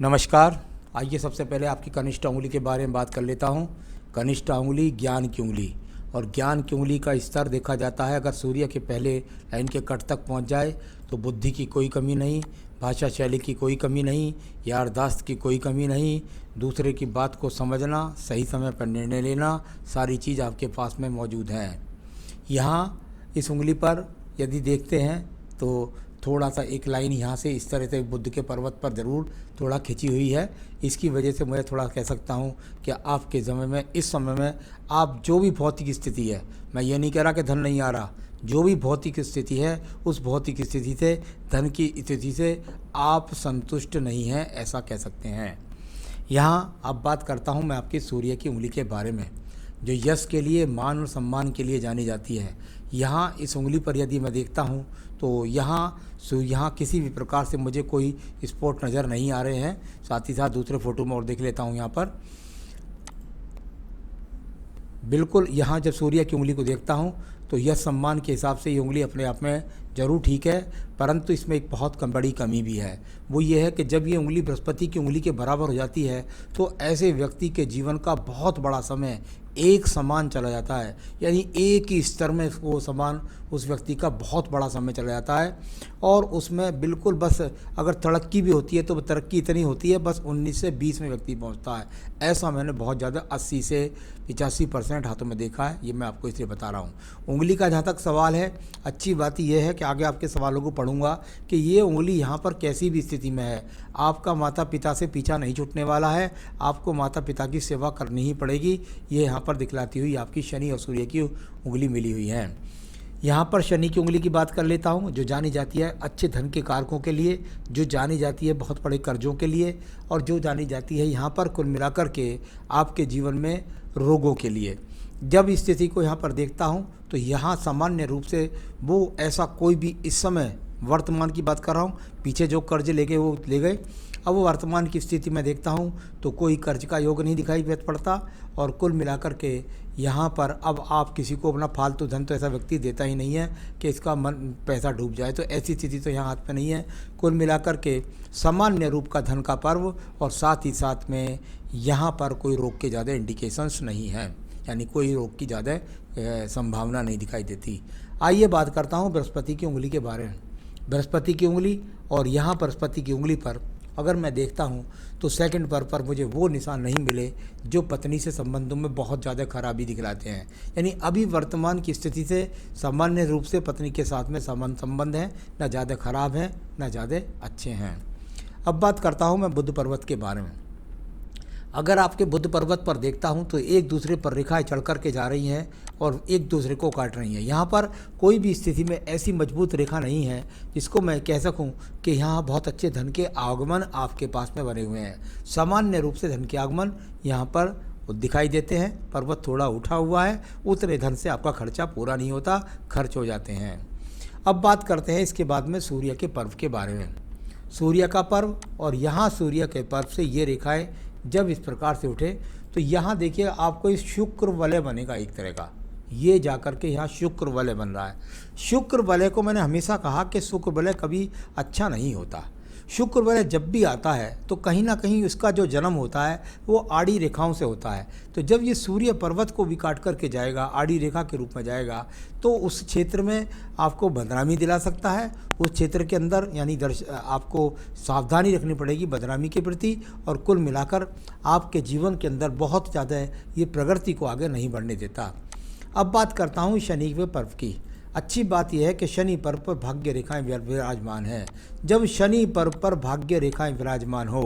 नमस्कार। आइए सबसे पहले आपकी कनिष्ठ उंगली के बारे में बात कर लेता हूँ। कनिष्ठ उंगली ज्ञान की उंगली, और ज्ञान की उंगली का स्तर देखा जाता है अगर सूर्य के पहले लाइन के कट तक पहुँच जाए तो बुद्धि की कोई कमी नहीं, भाषा शैली की कोई कमी नहीं, यारदाश्त की कोई कमी नहीं, दूसरे की बात को समझना, सही समय पर निर्णय लेना, सारी चीज़ आपके पास में मौजूद है। यहाँ इस उंगली पर यदि देखते हैं तो थोड़ा सा एक लाइन यहाँ से इस तरह से बुद्ध के पर्वत पर ज़रूर थोड़ा खिंची हुई है। इसकी वजह से मैं थोड़ा कह सकता हूँ कि आपके समय में, इस समय में आप जो भी भौतिक स्थिति है, मैं ये नहीं कह रहा कि धन नहीं आ रहा, जो भी भौतिक स्थिति है उस भौतिक स्थिति से, धन की स्थिति से आप संतुष्ट नहीं हैं, ऐसा कह सकते हैं। यहाँ अब बात करता हूँ मैं आपकी सूर्य की उंगली के बारे में, जो यश के लिए, मान और सम्मान के लिए जानी जाती है। यहाँ इस उंगली पर यदि मैं देखता हूँ तो यहाँ किसी भी प्रकार से मुझे कोई स्पॉट नज़र नहीं आ रहे हैं। साथ ही साथ दूसरे फोटो में और देख लेता हूँ यहाँ पर, बिल्कुल यहाँ जब सूर्य की उंगली को देखता हूँ तो यश सम्मान के हिसाब से ये उंगली अपने आप में ज़रूर ठीक है, परंतु इसमें एक बहुत बड़ी कमी भी है। वो ये है कि जब ये उंगली बृहस्पति की उंगली के बराबर हो जाती है तो ऐसे व्यक्ति के जीवन का बहुत बड़ा समय एक समान चला जाता है, यानी एक ही स्तर में वो समान उस व्यक्ति का बहुत बड़ा समय चला जाता है। और उसमें बिल्कुल बस अगर तरक्की भी होती है तो तरक्की इतनी होती है बस 19 से 20 में व्यक्ति पहुंचता है। ऐसा मैंने बहुत ज़्यादा 80 से 85% हाथों में देखा है। ये मैं आपको इसलिए बता रहा हूँ। उंगली का जहाँ तक सवाल है, अच्छी बात यह है कि आगे आपके सवालों को पढ़ूंगा कि ये उंगली यहाँ पर कैसी भी स्थिति में है, आपका माता पिता से पीछा नहीं छूटने वाला है, आपको माता पिता की सेवा करनी ही पड़ेगी। ये यहाँ पर दिखलाती हुई आपकी शनि और सूर्य की उंगली मिली हुई है। यहाँ पर शनि की उंगली की बात कर लेता हूँ, जो जानी जाती है अच्छे धन के कारकों के लिए, जो जानी जाती है बहुत बड़े कर्जों के लिए, और जो जानी जाती है यहाँ पर कुल मिलाकर के आपके जीवन में रोगों के लिए। जब इस स्थिति को यहाँ पर देखता हूँ तो यहाँ सामान्य रूप से वो ऐसा कोई भी इस समय, वर्तमान की बात कर रहा हूँ, पीछे जो कर्ज ले गए वो ले गए, अब वो वर्तमान की स्थिति में देखता हूँ तो कोई कर्ज का योग नहीं दिखाई पड़ता। और कुल मिलाकर के यहाँ पर अब आप किसी को अपना फालतू धन तो ऐसा व्यक्ति देता ही नहीं है कि इसका मन पैसा डूब जाए, तो ऐसी स्थिति तो यहाँ हाथ में नहीं है। कुल मिलाकर के सामान्य रूप का धन का पर्व, और साथ ही साथ में यहाँ पर कोई रोग के ज़्यादा इंडिकेशंस नहीं हैं, यानी कोई रोग की ज़्यादा संभावना नहीं दिखाई देती। आइए बात करता हूँ बृहस्पति की उंगली के बारे में। बृहस्पति की उंगली और यहाँ बृहस्पति की उंगली पर अगर मैं देखता हूँ तो सेकंड पर मुझे वो निशान नहीं मिले जो पत्नी से संबंधों में बहुत ज़्यादा खराबी दिखलाते हैं। यानी अभी वर्तमान की स्थिति से सामान्य रूप से पत्नी के साथ में संबंध हैं, न ज़्यादा खराब हैं न ज़्यादा अच्छे हैं। अब बात करता हूँ मैं बुध पर्वत के बारे में। अगर आपके बुध पर्वत पर देखता हूं तो एक दूसरे पर रेखाएं चढ़ कर के जा रही हैं और एक दूसरे को काट रही हैं। यहाँ पर कोई भी स्थिति में ऐसी मजबूत रेखा नहीं है जिसको मैं कह सकूं कि यहाँ बहुत अच्छे धन के आगमन आपके पास में बने हुए हैं। सामान्य रूप से धन के आगमन यहाँ पर दिखाई देते हैं। पर्वत थोड़ा उठा हुआ है, उतने धन से आपका खर्चा पूरा नहीं होता, खर्च हो जाते हैं। अब बात करते हैं इसके बाद में सूर्य के पर्व के बारे में। सूर्य का पर्व और यहाँ सूर्य के पर्व से ये रेखाएँ जब इस प्रकार से उठे तो यहाँ देखिए आपको इस शुक्र वलय बनेगा एक तरह का, ये जाकर के यहाँ शुक्र वलय बन रहा है। शुक्र वलय को मैंने हमेशा कहा कि शुक्र वलय कभी अच्छा नहीं होता। शुक्र वलय जब भी आता है तो कहीं ना कहीं उसका जो जन्म होता है वो आड़ी रेखाओं से होता है। तो जब ये सूर्य पर्वत को भी काट करके जाएगा, आड़ी रेखा के रूप में जाएगा, तो उस क्षेत्र में आपको बदनामी दिला सकता है। उस क्षेत्र के अंदर यानी आपको सावधानी रखनी पड़ेगी बदनामी के प्रति, और कुल मिलाकर आपके जीवन के अंदर बहुत ज़्यादा ये प्रगति को आगे नहीं बढ़ने देता। अब बात करता हूँ शनि के पर्व की। अच्छी बात यह है कि शनि पर्व पर भाग्य रेखाएं विराजमान हैं। जब शनि पर्व पर भाग्य रेखाएं विराजमान हो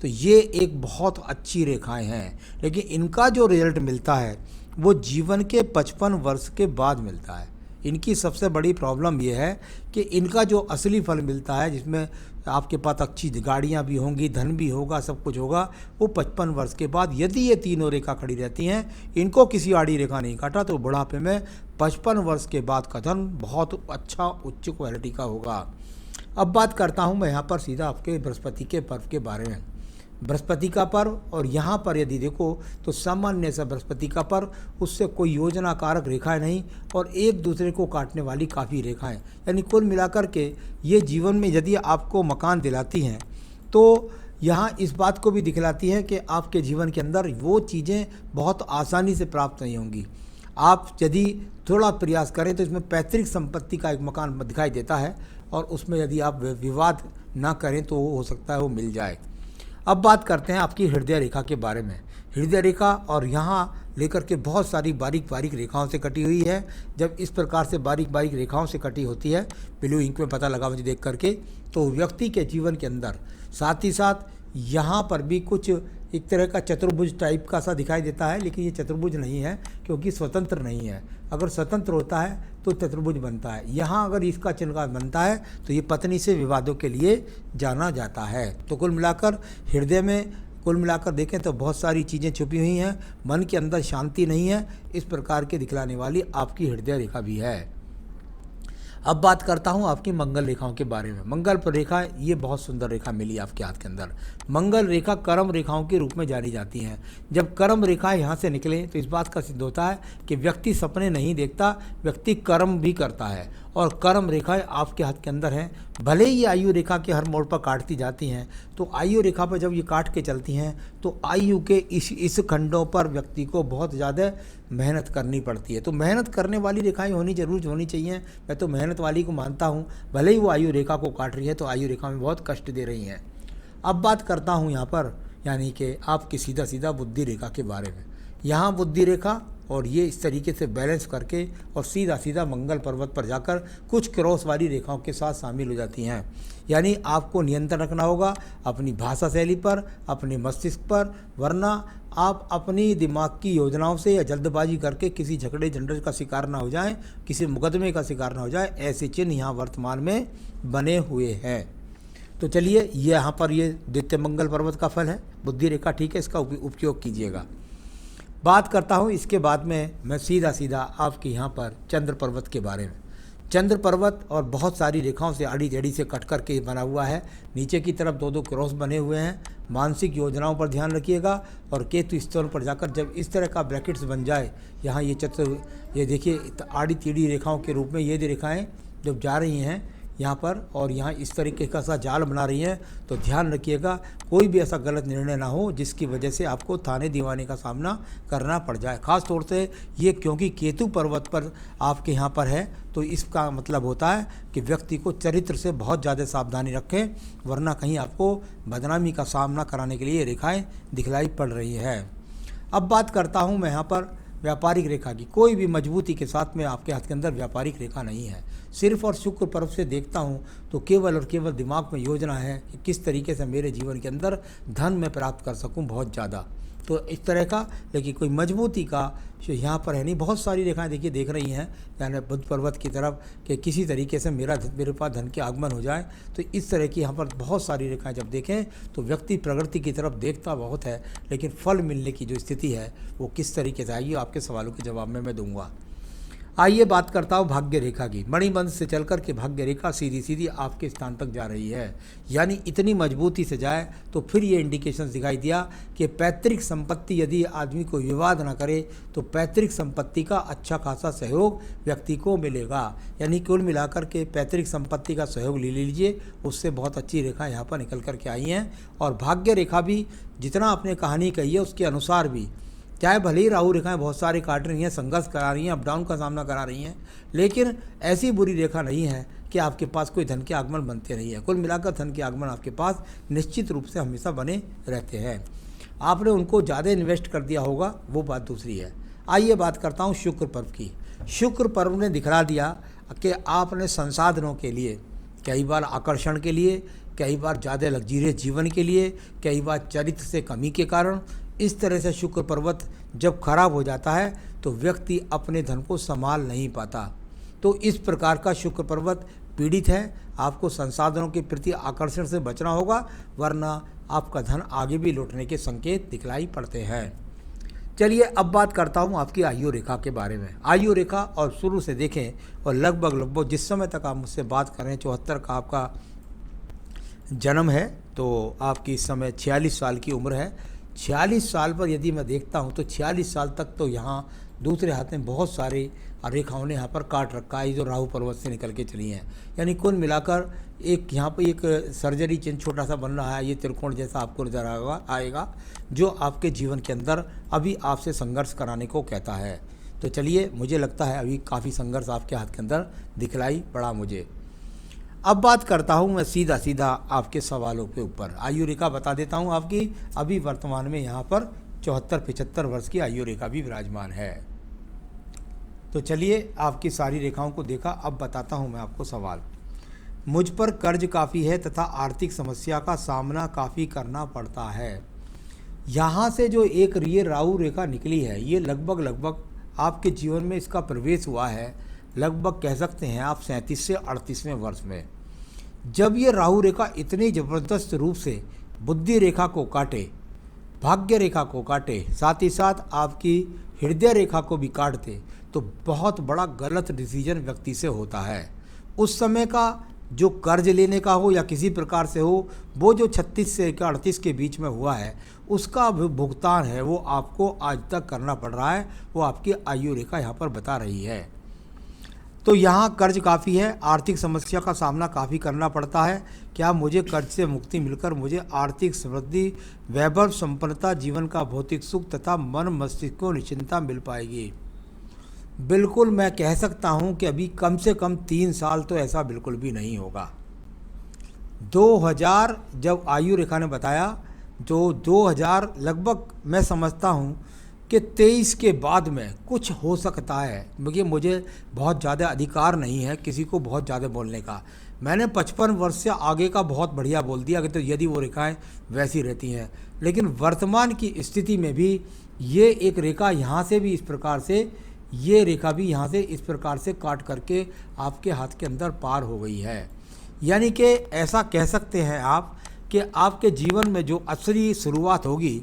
तो ये एक बहुत अच्छी रेखाएं हैं, लेकिन इनका जो रिजल्ट मिलता है वो जीवन के 55 वर्ष के बाद मिलता है। इनकी सबसे बड़ी प्रॉब्लम यह है कि इनका जो असली फल मिलता है, जिसमें आपके पास अच्छी गाड़ियाँ भी होंगी, धन भी होगा, सब कुछ होगा, वो 55 वर्ष के बाद यदि ये तीनों रेखा खड़ी रहती हैं, इनको किसी आड़ी रेखा नहीं काटा, तो बुढ़ापे में 55 वर्ष के बाद का धन बहुत अच्छा उच्च क्वालिटी का होगा। अब बात करता हूँ मैं यहाँ पर सीधा आपके बृहस्पति के पर्व के बारे में। बृहस्पति का पर्व और यहाँ पर यदि देखो तो सामान्य सा बृहस्पति का पर्व, उससे कोई योजना कारक रेखाएं नहीं और एक दूसरे को काटने वाली काफ़ी रेखाएं, यानी कुल मिलाकर के ये जीवन में यदि आपको मकान दिलाती हैं तो यहाँ इस बात को भी दिखलाती है कि आपके जीवन के अंदर वो चीज़ें बहुत आसानी से प्राप्त नहीं होंगी। आप यदि थोड़ा प्रयास करें तो इसमें पैतृक संपत्ति का एक मकान दिखाई देता है, और उसमें यदि आप विवाद ना करें तो वो हो सकता है वो मिल जाए। अब बात करते हैं आपकी हृदय रेखा के बारे में। हृदय रेखा और यहाँ लेकर के बहुत सारी बारीक बारीक रेखाओं से कटी हुई है। जब इस प्रकार से बारीक बारीक रेखाओं से कटी होती है, ब्लू इंक में पता लगा मुझे देख करके, तो व्यक्ति के जीवन के अंदर साथ ही साथ यहाँ पर भी कुछ एक तरह का चतुर्भुज टाइप का सा दिखाई देता है, लेकिन ये चतुर्भुज नहीं है क्योंकि स्वतंत्र नहीं है। अगर स्वतंत्र होता है तो चतुर्भुज बनता है। यहाँ अगर इसका चिन्ह बनता है तो ये पत्नी से विवादों के लिए जाना जाता है। तो कुल मिलाकर हृदय में कुल मिलाकर देखें तो बहुत सारी चीज़ें छुपी हुई हैं। मन के अंदर शांति नहीं है, इस प्रकार के दिखलाने वाली आपकी हृदय रेखा भी है। अब बात करता हूँ आपकी मंगल रेखाओं के बारे में। मंगल पर रेखा, ये बहुत सुंदर रेखा मिली आपके हाथ के अंदर। मंगल रेखा कर्म रेखाओं के रूप में जानी जाती हैं। जब कर्म रेखा यहाँ से निकले तो इस बात का सिद्ध होता है कि व्यक्ति सपने नहीं देखता, व्यक्ति कर्म भी करता है, और कर्म रेखाएं आपके हाथ के अंदर हैं। भले ही आयु रेखा के हर मोड़ पर काटती जाती हैं, तो आयु रेखा पर जब ये काट के चलती हैं तो आयु के इस खंडों पर व्यक्ति को बहुत ज़्यादा मेहनत करनी पड़ती है। तो मेहनत करने वाली रेखाएं जरूर होनी चाहिए। मैं तो मेहनत वाली को मानता हूँ, भले ही वो आयु रेखा को काट रही है तो आयु रेखा में बहुत कष्ट दे रही हैं। अब बात करता हूँ यहाँ पर यानी कि आपकी सीधा सीधा बुद्धि रेखा के बारे में। यहाँ बुद्धि रेखा और ये इस तरीके से बैलेंस करके और सीधा सीधा मंगल पर्वत पर जाकर कुछ क्रॉस वाली रेखाओं के साथ शामिल हो जाती हैं। यानी आपको नियंत्रण रखना होगा अपनी भाषा शैली पर, अपने मस्तिष्क पर, वरना आप अपनी दिमाग की योजनाओं से या जल्दबाजी करके किसी झगड़े झंझट का शिकार ना हो जाएं, किसी मुकदमे का शिकार ना हो जाए। ऐसे चिन्ह यहाँ वर्तमान में बने हुए हैं। तो चलिए, ये यहाँ पर ये द्वितीय मंगल पर्वत का फल है, बुद्धि रेखा, ठीक है, इसका उपयोग कीजिएगा। बात करता हूँ इसके बाद में मैं सीधा सीधा आपके यहाँ पर चंद्र पर्वत के बारे में। चंद्र पर्वत और बहुत सारी रेखाओं से आड़ी टेढ़ी से कट कर के बना हुआ है। नीचे की तरफ दो दो क्रॉस बने हुए हैं। मानसिक योजनाओं पर ध्यान रखिएगा। और केतु स्थल पर जाकर जब इस तरह का ब्रैकेट्स बन जाए, यहाँ ये देखिए आड़ी टेढ़ी रेखाओं के रूप में ये रेखाएँ जब जा रही हैं यहाँ पर और यहाँ इस तरीके का सा जाल बना रही हैं, तो ध्यान रखिएगा कोई भी ऐसा गलत निर्णय ना हो जिसकी वजह से आपको थाने दीवाने का सामना करना पड़ जाए। ख़ास तौर से ये क्योंकि केतु पर्वत पर आपके यहाँ पर है, तो इसका मतलब होता है कि व्यक्ति को चरित्र से बहुत ज़्यादा सावधानी रखें, वरना कहीं आपको बदनामी का सामना कराने के लिए रेखाएँ दिखलाई पड़ रही है। अब बात करता हूँ मैं यहाँ पर व्यापारिक रेखा की। कोई भी मजबूती के साथ में आपके हाथ के अंदर व्यापारिक रेखा नहीं है। सिर्फ और शुक्र पर्व से देखता हूँ तो केवल और केवल दिमाग में योजना है कि किस तरीके से मेरे जीवन के अंदर धन मैं प्राप्त कर सकूँ बहुत ज़्यादा, तो इस तरह का, लेकिन कोई मजबूती का यहाँ पर है नहीं। बहुत सारी रेखाएं देखिए देख रही हैं यानी बुध पर्वत की तरफ कि किसी तरीके से मेरे पास धन के आगमन हो जाए। तो इस तरह की यहाँ पर बहुत सारी रेखाएं जब देखें तो व्यक्ति प्रगति की तरफ देखता बहुत है, लेकिन फल मिलने की जो स्थिति है वो किस तरीके से आएगी, आपके सवालों के जवाब में मैं दूंगा। आइए बात करता हूँ भाग्य रेखा की। मणिबंध से चलकर के भाग्य रेखा सीधी सीधी आपके स्थान तक जा रही है, यानी इतनी मजबूती से जाए तो फिर ये इंडिकेशंस दिखाई दिया कि पैतृक संपत्ति यदि आदमी को विवाद ना करे तो पैतृक संपत्ति का अच्छा खासा सहयोग व्यक्ति को मिलेगा। यानी कुल मिलाकर के पैतृक संपत्ति का सहयोग ले लीजिए, उससे बहुत अच्छी रेखा यहाँ पर निकल कर के आई हैं। और भाग्य रेखा भी जितना आपने कहानी कही है उसके अनुसार भी, चाहे भले ही राहु रेखाएं बहुत सारी काट रही हैं, संघर्ष करा रही हैं, अप डाउन का सामना करा रही हैं, लेकिन ऐसी बुरी रेखा नहीं है कि आपके पास कोई धन के आगमन बनते नहीं है। कुल मिलाकर धन के आगमन आपके पास निश्चित रूप से हमेशा बने रहते हैं। आपने उनको ज़्यादा इन्वेस्ट कर दिया होगा, वो बात दूसरी है। आइए बात करता हूँ शुक्र पर्व की। शुक्र पर्व ने दिखला दिया कि आपने संसाधनों के लिए, कई बार आकर्षण के लिए, कई बार ज़्यादा लग्जरियस जीवन के लिए, कई बार चरित्र से कमी के कारण, इस तरह से शुक्र पर्वत जब खराब हो जाता है तो व्यक्ति अपने धन को संभाल नहीं पाता। तो इस प्रकार का शुक्र पर्वत पीड़ित है। आपको संसाधनों के प्रति आकर्षण से बचना होगा, वरना आपका धन आगे भी लौटने के संकेत दिखलाई पड़ते हैं। चलिए अब बात करता हूँ आपकी आयु रेखा के बारे में। आयु रेखा और शुरू से देखें और लगभग जिस समय तक आप मुझसे बात कर रहे हैं 74 का आपका जन्म है, तो आपकी इस समय 46 साल की उम्र है। 46 साल पर यदि मैं देखता हूँ तो 46 साल तक तो यहाँ दूसरे हाथ में बहुत सारे रेखाओं ने यहाँ पर काट रखा है, जो राहु पर्वत से निकल के चली हैं। यानी कुल मिलाकर एक यहाँ पर एक सर्जरी चिन्ह छोटा सा बन रहा है, ये त्रिकोण जैसा आपको नजर आएगा, जो आपके जीवन के अंदर अभी आपसे संघर्ष कराने को कहता है। तो चलिए, मुझे लगता है अभी काफ़ी संघर्ष आपके हाथ के अंदर दिखलाई पड़ा मुझे। अब बात करता हूँ मैं सीधा आपके सवालों के ऊपर। आयु रेखा बता देता हूँ आपकी। अभी वर्तमान में यहाँ पर 74-75 वर्ष की आयु रेखा भी विराजमान है। तो चलिए, आपकी सारी रेखाओं को देखा, अब बताता हूँ मैं आपको सवाल। मुझ पर कर्ज काफ़ी है तथा आर्थिक समस्या का सामना काफ़ी करना पड़ता है। यहाँ से जो एक ये राहु रेखा निकली है, ये लगभग आपके जीवन में इसका प्रवेश हुआ है, लगभग कह सकते हैं आप 37 से 38वें वर्ष में। जब ये राहु रेखा इतनी ज़बरदस्त रूप से बुद्धि रेखा को काटे, भाग्य रेखा को काटे, साथ ही साथ आपकी हृदय रेखा को भी काट दे, तो बहुत बड़ा गलत डिसीजन व्यक्ति से होता है। उस समय का जो कर्ज लेने का हो या किसी प्रकार से हो, वो जो 36 से 38 के बीच में हुआ है, उसका भुगतान है वो आपको आज तक करना पड़ रहा है। वो आपकी आयु रेखा यहाँ पर बता रही है। तो यहाँ कर्ज काफ़ी है, आर्थिक समस्या का सामना काफ़ी करना पड़ता है। क्या मुझे कर्ज से मुक्ति मिलकर मुझे आर्थिक समृद्धि, वैभव, संपन्नता, जीवन का भौतिक सुख तथा मन मस्तिष्क को निश्चिंतता मिल पाएगी? बिल्कुल, मैं कह सकता हूँ कि अभी कम से कम 3 साल तो ऐसा बिल्कुल भी नहीं होगा। 2000 जब आयु रेखा ने बताया, जो 2000 लगभग मैं समझता हूँ कि 23 के बाद में कुछ हो सकता है। क्योंकि मुझे बहुत ज़्यादा अधिकार नहीं है किसी को बहुत ज़्यादा बोलने का। मैंने 55 वर्ष से आगे का बहुत बढ़िया बोल दिया कि तो यदि वो रेखाएं वैसी रहती हैं। लेकिन वर्तमान की स्थिति में भी ये एक रेखा यहाँ से भी इस प्रकार से, ये रेखा भी यहाँ से इस प्रकार से काट करके आपके हाथ के अंदर पार हो गई है। यानी कि ऐसा कह सकते हैं आप कि आपके जीवन में जो असली शुरुआत होगी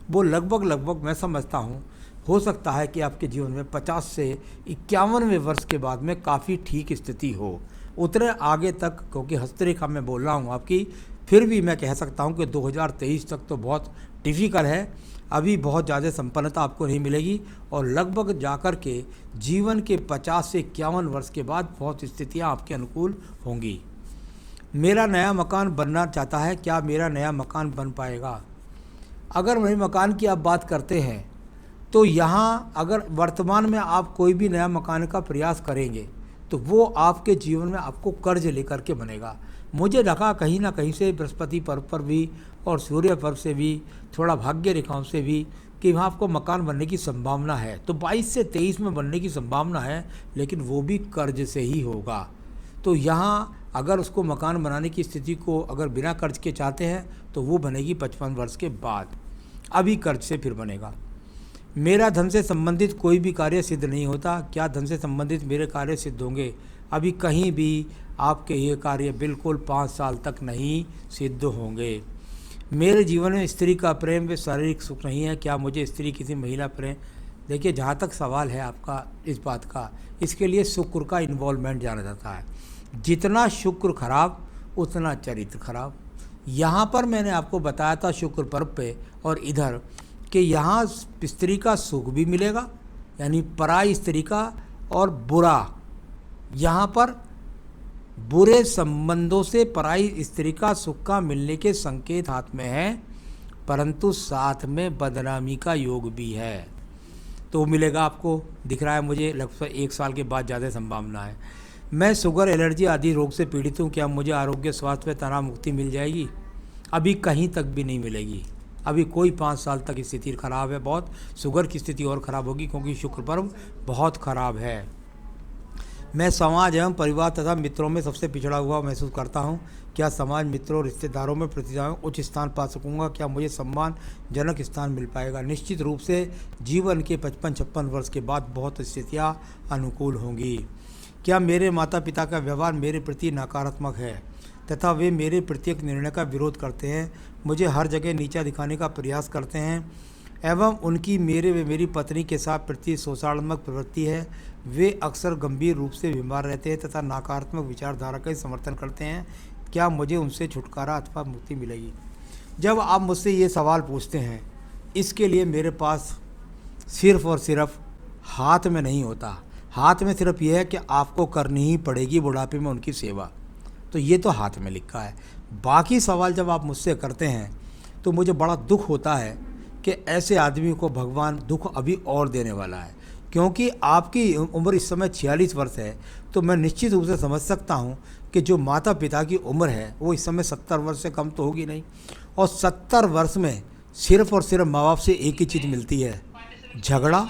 वो लगभग मैं समझता हूँ हो सकता है कि आपके जीवन में 50 से 51वें वर्ष के बाद में काफ़ी ठीक स्थिति हो। उतने आगे तक, क्योंकि हस्तरेखा में बोल रहा हूँ आपकी, फिर भी मैं कह सकता हूँ कि 2023 तक तो बहुत डिफ़िकल्ट है। अभी बहुत ज़्यादा संपन्नता आपको नहीं मिलेगी और लगभग जाकर के जीवन के 50 से 51 वर्ष के बाद बहुत स्थितियाँ आपके अनुकूल होंगी। मेरा नया मकान बनना चाहता है, क्या मेरा नया मकान बन पाएगा? अगर वही मकान की आप बात करते हैं तो यहाँ अगर वर्तमान में आप कोई भी नया मकान का प्रयास करेंगे तो वो आपके जीवन में आपको कर्ज लेकर के बनेगा। मुझे लगा कहीं ना कहीं से बृहस्पति पर्व पर भी और सूर्य पर्व से भी, थोड़ा भाग्य रेखाओं से भी, कि वहाँ आपको मकान बनने की संभावना है। तो 22 से 23 में बनने की संभावना है, लेकिन वो भी कर्ज से ही होगा। तो यहाँ अगर उसको मकान बनाने की स्थिति को अगर बिना कर्ज के चाहते हैं तो वो बनेगी 55 वर्ष के बाद। अभी कर्ज से फिर बनेगा। मेरा धन से संबंधित कोई भी कार्य सिद्ध नहीं होता, क्या धन से संबंधित मेरे कार्य सिद्ध होंगे? अभी कहीं भी आपके ये कार्य बिल्कुल 5 साल तक नहीं सिद्ध होंगे। मेरे जीवन में स्त्री का प्रेम व शारीरिक सुख नहीं है, क्या मुझे स्त्री किसी महिला प्रेम? देखिए, जहाँ तक सवाल है आपका इस बात का, इसके लिए शुक्र का इन्वॉल्वमेंट जाना जाता है। जितना शुक्र खराब उतना चरित्र खराब। यहाँ पर मैंने आपको बताया था शुक्र पर्व पे और इधर कि यहाँ स्त्री का सुख भी मिलेगा, यानी पराई स्त्री का, और बुरा, यहाँ पर बुरे संबंधों से पराई स्त्री का सुख का मिलने के संकेत हाथ में है, परंतु साथ में बदनामी का योग भी है। तो मिलेगा आपको, दिख रहा है मुझे, लगभग 1 साल के बाद ज़्यादा संभावना है। मैं शुगर, एलर्जी आदि रोग से पीड़ित हूँ, क्या मुझे आरोग्य, स्वास्थ्य व तनाव मुक्ति मिल जाएगी? अभी कहीं तक भी नहीं मिलेगी। अभी कोई 5 साल तक स्थिति खराब है बहुत। शुगर की स्थिति और ख़राब होगी क्योंकि शुक्र पर्व बहुत ख़राब है। मैं समाज एवं परिवार तथा मित्रों में सबसे पिछड़ा हुआ महसूस करता हूँ, क्या समाज, मित्रों, रिश्तेदारों में प्रतियोगिता उच्च स्थान पा सकूँगा? क्या मुझे सम्मानजनक स्थान मिल पाएगा? निश्चित रूप से जीवन के 55-56 वर्ष के बाद बहुत स्थितियाँ अनुकूल होंगी। क्या मेरे माता पिता का व्यवहार मेरे प्रति नकारात्मक है तथा वे मेरे प्रत्येक निर्णय का विरोध करते हैं, मुझे हर जगह नीचा दिखाने का प्रयास करते हैं एवं उनकी मेरे व मेरी पत्नी के साथ प्रति शोषणात्मक प्रवृत्ति है। वे अक्सर गंभीर रूप से बीमार रहते हैं तथा नकारात्मक विचारधारा का समर्थन करते हैं, क्या मुझे उनसे छुटकारा अथवा मुक्ति मिलेगी? जब आप मुझसे ये सवाल पूछते हैं इसके लिए मेरे पास सिर्फ़ और सिर्फ हाथ में नहीं होता, हाथ में सिर्फ ये है कि आपको करनी ही पड़ेगी बुढ़ापे में उनकी सेवा। तो ये तो हाथ में लिखा है। बाकी सवाल जब आप मुझसे करते हैं तो मुझे बड़ा दुख होता है कि ऐसे आदमी को भगवान दुख अभी और देने वाला है, क्योंकि आपकी उम्र इस समय 46 वर्ष है। तो मैं निश्चित रूप से समझ सकता हूँ कि जो माता पिता की उम्र है वो इस समय 70 वर्ष से कम तो होगी नहीं, और 70 वर्ष में सिर्फ़ और सिर्फ माँ बाप से एक ही चीज़ मिलती है, झगड़ा,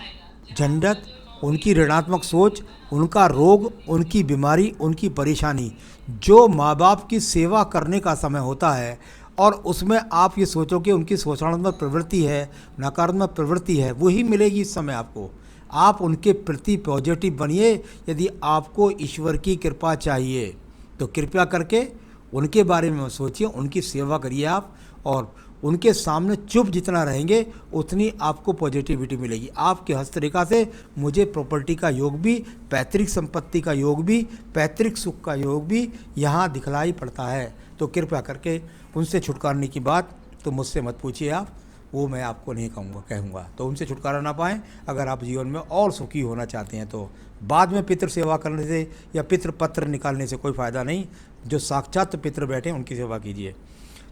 झंझट, उनकी ऋणात्मक सोच, उनका रोग, उनकी बीमारी, उनकी परेशानी। जो माँ बाप की सेवा करने का समय होता है और उसमें आप ये सोचो कि उनकी शोषणात्मक प्रवृत्ति है, नकारात्मक प्रवृत्ति है, वही मिलेगी इस समय आपको। आप उनके प्रति पॉजिटिव बनिए। यदि आपको ईश्वर की कृपा चाहिए तो कृपया करके उनके बारे में सोचिए, उनकी सेवा करिए आप, और उनके सामने चुप जितना रहेंगे उतनी आपको पॉजिटिविटी मिलेगी। आपके हस्तरेखा से मुझे प्रॉपर्टी का योग भी, पैतृक संपत्ति का योग भी, पैतृक सुख का योग भी यहाँ दिखलाई पड़ता है। तो कृपया करके उनसे छुटकाराने की बात तो मुझसे मत पूछिए आप, वो मैं आपको नहीं कहूँगा। तो उनसे छुटकारा ना पाएँ, अगर आप जीवन में और सुखी होना चाहते हैं तो बाद में पितृ सेवा करने से या पितृ पत्र निकालने से कोई फ़ायदा नहीं। जो साक्षात पितृ बैठे हैं उनकी सेवा कीजिए।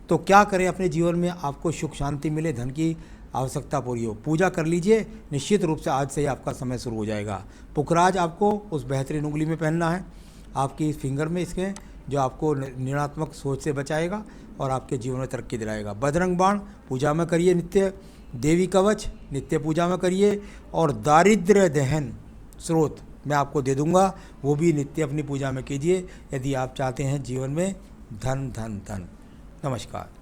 तो क्या करें अपने जीवन में आपको सुख शांति मिले, धन की आवश्यकता पूरी हो, पूजा कर लीजिए। निश्चित रूप से आज से ही आपका समय शुरू हो जाएगा। पुखराज आपको उस बेहतरीन उंगली में पहनना है, आपकी फिंगर में, इसके जो आपको ऋणात्मक सोच से बचाएगा और आपके जीवन में तरक्की दिलाएगा। बजरंग बाण पूजा में करिए नित्य, देवी कवच नित्य पूजा में करिए, और दारिद्र्य दहन स्रोत मैं आपको दे दूंगा, वो भी नित्य अपनी पूजा में कीजिए, यदि आप चाहते हैं जीवन में धन धन धन। नमस्कार।